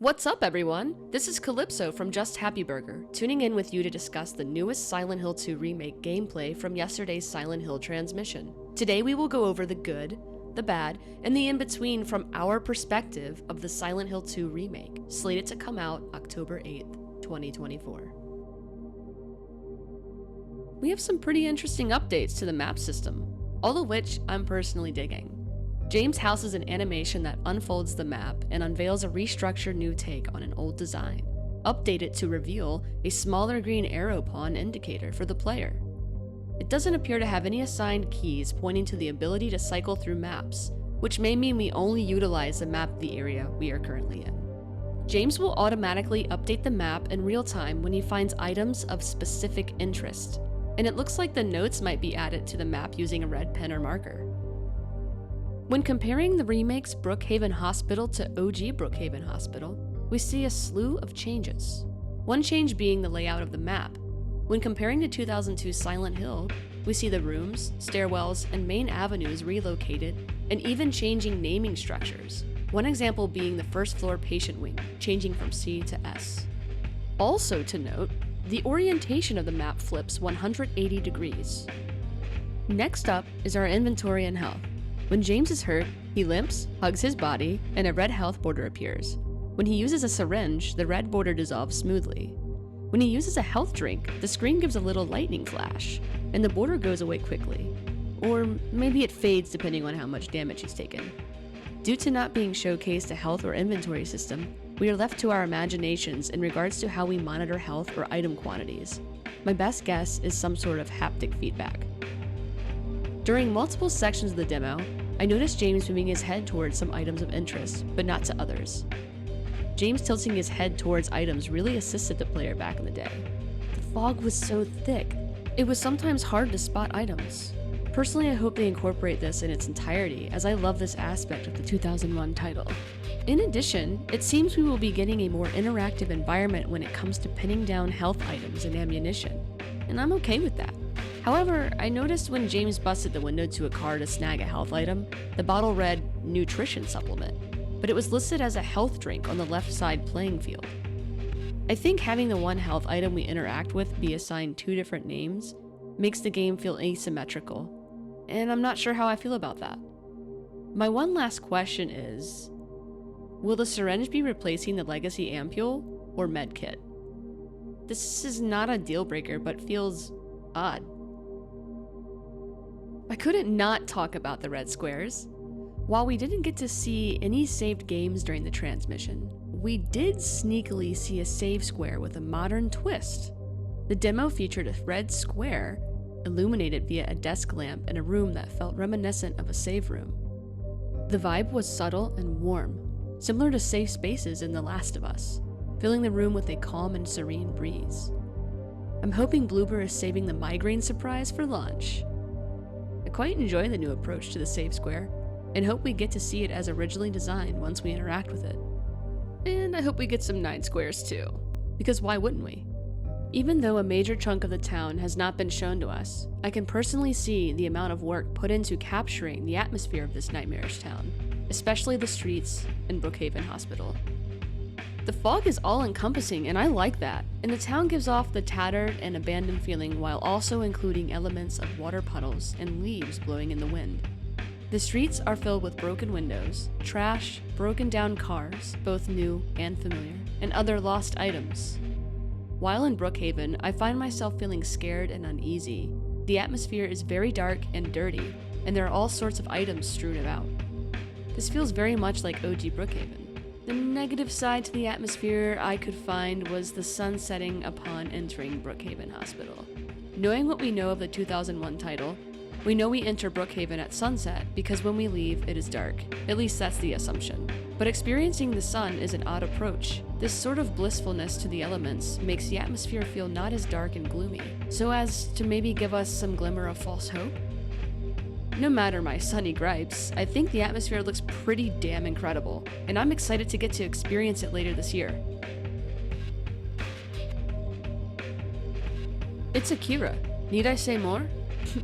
What's up, everyone? This is Calypso from Just Happy Burger, tuning in with you to discuss the newest Silent Hill 2 Remake gameplay from yesterday's Silent Hill transmission. Today we will go over the good, the bad, and the in-between from our perspective of the Silent Hill 2 Remake, slated to come out October 8th, 2024. We have some pretty interesting updates to the map system, all of which I'm personally digging. James houses an animation that unfolds the map and unveils a restructured new take on an old design, updated to reveal a smaller green arrow pawn indicator for the player. It doesn't appear to have any assigned keys pointing to the ability to cycle through maps, which may mean we only utilize the map of the area we are currently in. James will automatically update the map in real time when he finds items of specific interest, and it looks like the notes might be added to the map using a red pen or marker. When comparing the remake's Brookhaven Hospital to OG Brookhaven Hospital, we see a slew of changes. One change being the layout of the map. When comparing to 2002 Silent Hill, we see the rooms, stairwells, and main avenues relocated, and even changing naming structures. One example being the first floor patient wing, changing from C to S. Also to note, the orientation of the map flips 180 degrees. Next up is our inventory and health. When James is hurt, he limps, hugs his body, and a red health border appears. When he uses a syringe, the red border dissolves smoothly. When he uses a health drink, the screen gives a little lightning flash, and the border goes away quickly. Or maybe it fades depending on how much damage he's taken. Due to not being showcased a health or inventory system, we are left to our imaginations in regards to how we monitor health or item quantities. My best guess is some sort of haptic feedback. During multiple sections of the demo, I noticed James moving his head towards some items of interest, but not to others. James tilting his head towards items really assisted the player back in the day. The fog was so thick, it was sometimes hard to spot items. Personally, I hope they incorporate this in its entirety, as I love this aspect of the 2001 title. In addition, it seems we will be getting a more interactive environment when it comes to pinning down health items and ammunition, and I'm okay with that. However, I noticed when James busted the window to a car to snag a health item, the bottle read nutrition supplement, but it was listed as a health drink on the left side playing field. I think having the one health item we interact with be assigned two different names makes the game feel asymmetrical, and I'm not sure how I feel about that. My one last question is, will the syringe be replacing the legacy ampule or medkit? This is not a deal breaker, but feels odd. I couldn't not talk about the red squares. While we didn't get to see any saved games during the transmission, we did sneakily see a save square with a modern twist. The demo featured a red square illuminated via a desk lamp in a room that felt reminiscent of a save room. The vibe was subtle and warm, similar to safe spaces in The Last of Us, filling the room with a calm and serene breeze. I'm hoping Bloober is saving the migraine surprise for launch. I quite enjoy the new approach to the save square, and hope we get to see it as originally designed once we interact with it. And I hope we get some 9 squares too, because why wouldn't we? Even though a major chunk of the town has not been shown to us, I can personally see the amount of work put into capturing the atmosphere of this nightmarish town, especially the streets and Brookhaven Hospital. The fog is all-encompassing, and I like that, and the town gives off the tattered and abandoned feeling while also including elements of water puddles and leaves blowing in the wind. The streets are filled with broken windows, trash, broken down cars, both new and familiar, and other lost items. While in Brookhaven, I find myself feeling scared and uneasy. The atmosphere is very dark and dirty, and there are all sorts of items strewn about. This feels very much like OG Brookhaven. The negative side to the atmosphere I could find was the sun setting upon entering Brookhaven Hospital. Knowing what we know of the 2001 title, we know we enter Brookhaven at sunset because when we leave, it is dark. At least that's the assumption. But experiencing the sun is an odd approach. This sort of blissfulness to the elements makes the atmosphere feel not as dark and gloomy, so as to maybe give us some glimmer of false hope. No matter my sunny gripes, I think the atmosphere looks pretty damn incredible, and I'm excited to get to experience it later this year. It's Akira. Need I say more?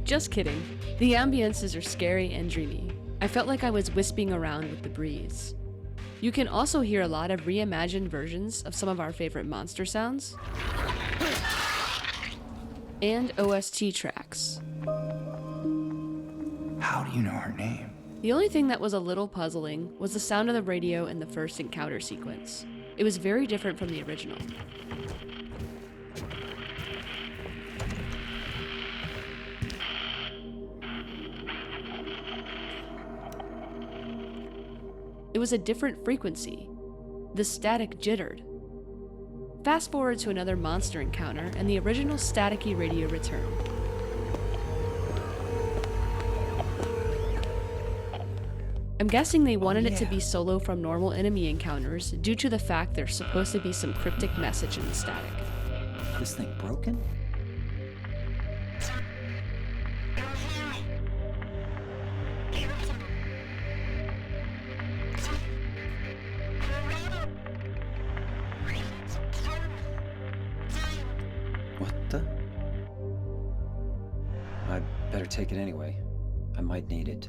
Just kidding. The ambiences are scary and dreamy. I felt like I was wisping around with the breeze. You can also hear a lot of reimagined versions of some of our favorite monster sounds and OST tracks. How do you know her name? The only thing that was a little puzzling was the sound of the radio in the first encounter sequence. It was very different from the original. It was a different frequency. The static jittered. Fast forward to another monster encounter, and the original staticky radio returned. I'm guessing they wanted it to be solo from normal enemy encounters due to the fact there's supposed to be some cryptic message in the static. This thing broken? What the? I better take it anyway. I might need it.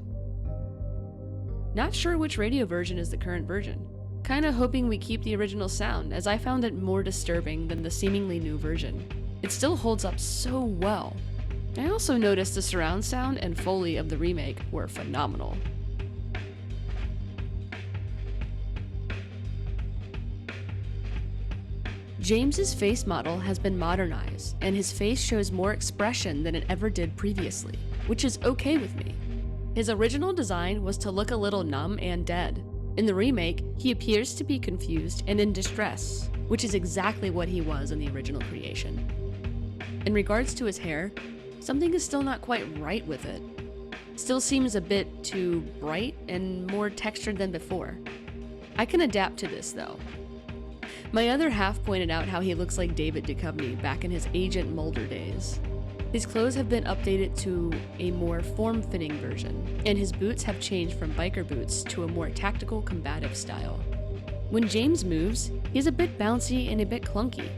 Not sure which radio version is the current version. Kinda hoping we keep the original sound, as I found it more disturbing than the seemingly new version. It still holds up so well. I also noticed the surround sound and Foley of the remake were phenomenal. James's face model has been modernized, and his face shows more expression than it ever did previously, which is okay with me. His original design was to look a little numb and dead. In the remake, he appears to be confused and in distress, which is exactly what he was in the original creation. In regards to his hair, something is still not quite right with it. Still seems a bit too bright and more textured than before. I can adapt to this though. My other half pointed out how he looks like David Duchovny back in his Agent Mulder days. His clothes have been updated to a more form-fitting version, and his boots have changed from biker boots to a more tactical, combative style. When James moves, he's a bit bouncy and a bit clunky.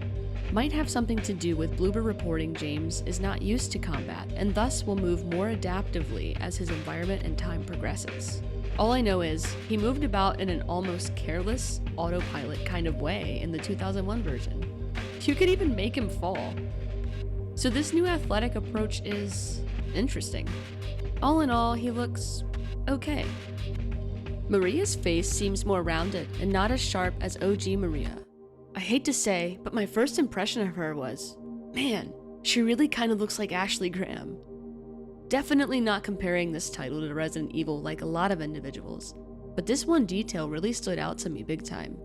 Might have something to do with Bloober reporting James is not used to combat, and thus will move more adaptively as his environment and time progresses. All I know is, he moved about in an almost careless, autopilot kind of way in the 2001 version. You could even make him fall. So this new athletic approach is interesting. All in all, he looks okay. Maria's face seems more rounded and not as sharp as OG Maria. I hate to say, but my first impression of her was, man, she really kind of looks like Ashley Graham. Definitely not comparing this title to Resident Evil like a lot of individuals, but this one detail really stood out to me big time.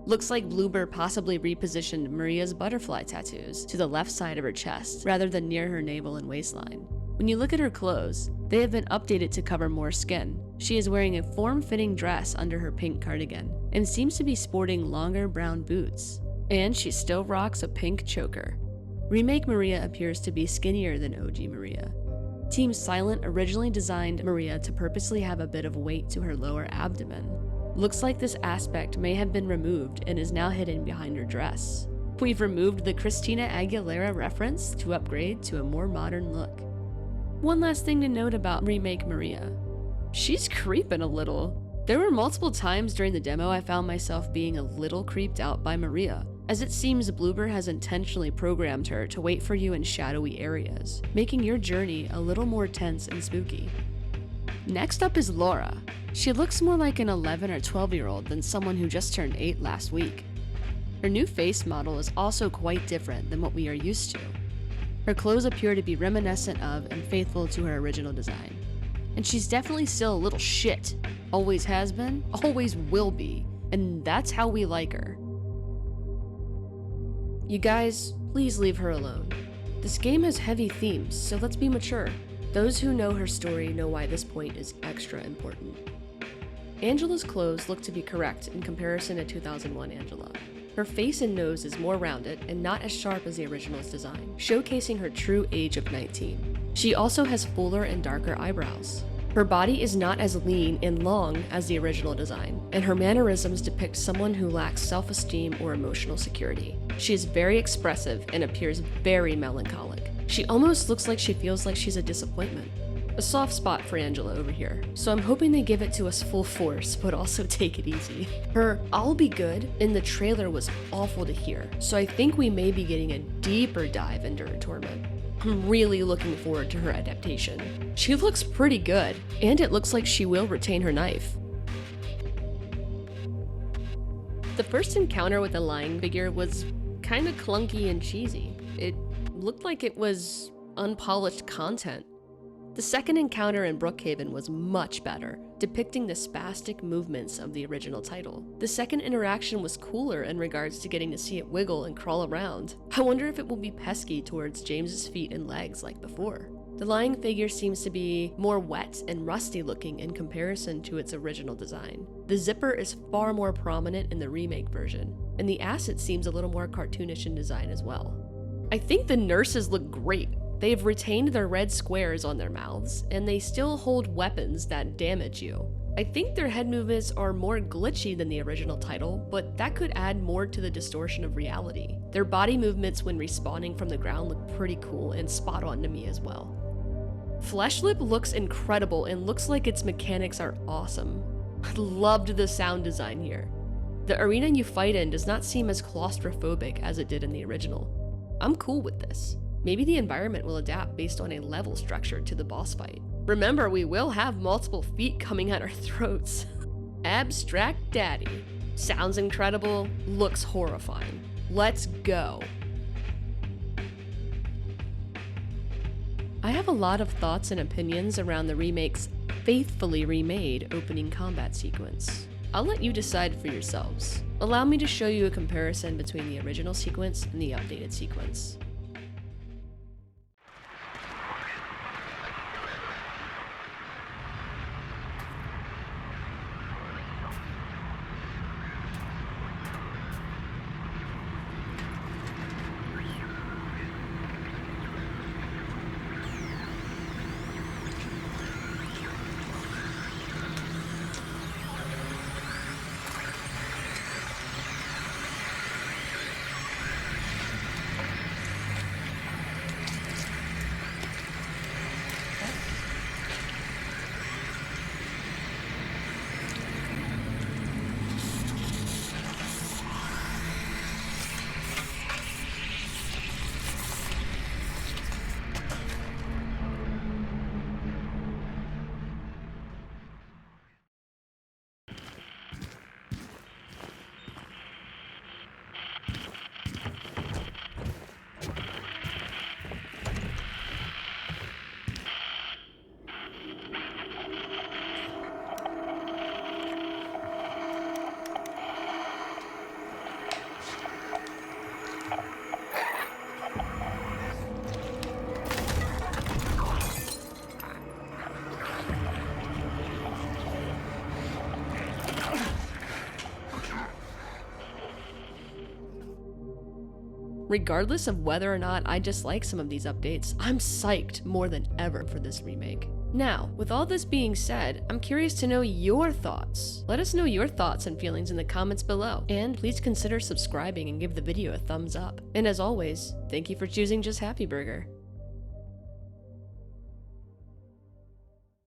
Looks like Bloober possibly repositioned Maria's butterfly tattoos to the left side of her chest, rather than near her navel and waistline. When you look at her clothes, they have been updated to cover more skin. She is wearing a form-fitting dress under her pink cardigan, and seems to be sporting longer brown boots. And she still rocks a pink choker. Remake Maria appears to be skinnier than OG Maria. Team Silent originally designed Maria to purposely have a bit of weight to her lower abdomen. Looks like this aspect may have been removed and is now hidden behind her dress. We've removed the Christina Aguilera reference to upgrade to a more modern look. One last thing to note about Remake Maria. She's creeping a little. There were multiple times during the demo I found myself being a little creeped out by Maria, as it seems Bloober has intentionally programmed her to wait for you in shadowy areas, making your journey a little more tense and spooky. Next up is Laura. She looks more like an 11 or 12-year-old than someone who just turned 8 last week. Her new face model is also quite different than what we are used to. Her clothes appear to be reminiscent of and faithful to her original design. And she's definitely still a little shit. Always has been, always will be, and that's how we like her. You guys, please leave her alone. This game has heavy themes, so let's be mature. Those who know her story know why this point is extra important. Angela's clothes look to be correct in comparison to 2001 Angela. Her face and nose is more rounded and not as sharp as the original's design, showcasing her true age of 19. She also has fuller and darker eyebrows. Her body is not as lean and long as the original design, and her mannerisms depict someone who lacks self-esteem or emotional security. She is very expressive and appears very melancholic. She almost looks like she feels like she's a disappointment. A soft spot for Angela over here, so I'm hoping they give it to us full force, but also take it easy. Her "I'll be good" in the trailer was awful to hear, so I think we may be getting a deeper dive into her torment. I'm really looking forward to her adaptation. She looks pretty good, and it looks like she will retain her knife. The first encounter with the lying figure was kinda clunky and cheesy. It looked like it was unpolished content. The second encounter in Brookhaven was much better, depicting the spastic movements of the original title. The second interaction was cooler in regards to getting to see it wiggle and crawl around. I wonder if it will be pesky towards James's feet and legs like before. The lying figure seems to be more wet and rusty looking in comparison to its original design. The zipper is far more prominent in the remake version, and the acid seems a little more cartoonish in design as well. I think the nurses look great. They've retained their red squares on their mouths, and they still hold weapons that damage you. I think their head movements are more glitchy than the original title, but that could add more to the distortion of reality. Their body movements when respawning from the ground look pretty cool and spot on to me as well. Fleshlip looks incredible and looks like its mechanics are awesome. I loved the sound design here. The arena you fight in does not seem as claustrophobic as it did in the original. I'm cool with this. Maybe the environment will adapt based on a level structure to the boss fight. Remember, we will have multiple feet coming at our throats. Abstract Daddy. Sounds incredible, looks horrifying. Let's go. I have a lot of thoughts and opinions around the remake's faithfully remade opening combat sequence. I'll let you decide for yourselves. Allow me to show you a comparison between the original sequence and the updated sequence. Regardless of whether or not I dislike some of these updates, I'm psyched more than ever for this remake. Now, with all this being said, I'm curious to know your thoughts. Let us know your thoughts and feelings in the comments below, and please consider subscribing and give the video a thumbs up. And as always, thank you for choosing Just Happy Burger.